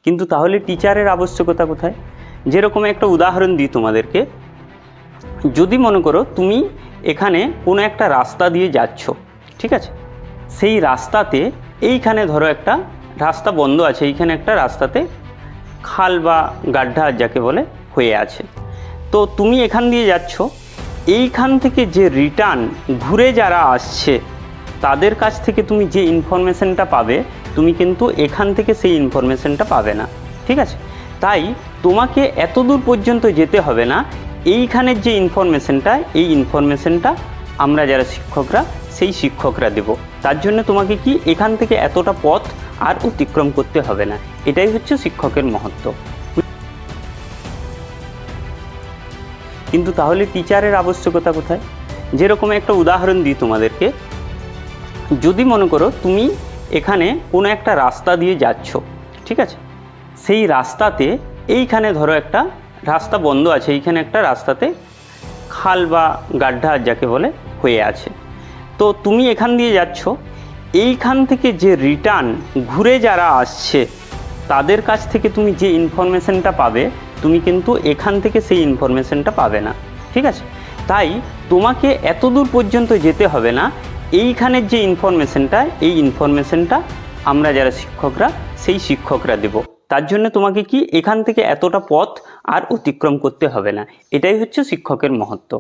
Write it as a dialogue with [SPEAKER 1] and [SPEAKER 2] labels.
[SPEAKER 1] কিন্তু তাহলে টিচারের আবশ্যকতা কোথায়? যেরকম একটা উদাহরণ দিই তোমাদেরকে, যদি মনে করো তুমি এখানে কোনো একটা রাস্তা দিয়ে যাচ্ছ, ঠিক আছে, সেই রাস্তাতে এইখানে ধরো একটা রাস্তা বন্ধ আছে, এইখানে একটা রাস্তাতে খাল বা গাড্ডা যাকে বলে হয়ে আছে। তো তুমি এখান দিয়ে যাচ্ছ, এইখান থেকে যে রিটার্ন ঘুরে যারা আসছে তাদের কাছ থেকে তুমি যে ইনফরমেশনটা পাবে, তুমি কিন্তু এখান থেকে সেই ইনফরমেশনটা পাবে না, ঠিক আছে। তাই তোমাকে এত দূর পর্যন্ত যেতে হবে না, এইখানের যে ইনফরমেশনটা, এই ইনফরমেশনটা আমরা যারা শিক্ষকরা, সেই শিক্ষকরা দেব। তার জন্য তোমাকে কি এখান থেকে এতটা পথ আর অতিক্রম করতে হবে না। এটাই হচ্ছে শিক্ষকের মহত্ব। কিন্তু তাহলে টিচারের আবশ্যকতা কোথায়? যেরকম একটা উদাহরণ দিই তোমাদেরকে, যদি মনে করো তুমি এখানে কোনো একটা রাস্তা দিয়ে যাচ্ছ, ঠিক আছে, সেই রাস্তাতে এইখানে ধরো একটা রাস্তা বন্ধ আছে, এইখানে একটা রাস্তাতে খাল বা গাড্ডা যাকে বলে হয়ে আছে। তো তুমি এখান দিয়ে যাচ্ছ, এইখান থেকে যে রিটার্ন ঘুরে যারা আসছে তাদের কাছ থেকে তুমি যে ইনফরমেশনটা পাবে, তুমি কিন্তু এখান থেকে সেই ইনফরমেশনটা পাবে না, ঠিক আছে। তাই তোমাকে এত দূর পর্যন্ত যেতে হবে না, এইখানের যে ইনফরমেশনটা, এই ইনফরমেশনটা আমরা যারা শিক্ষকরা, সেই শিক্ষকরা দেব। তার জন্য তোমাকে কি এখান থেকে এতটা পথ আর অতিক্রম করতে হবে না। এটাই হচ্ছে শিক্ষকের মহত্ব।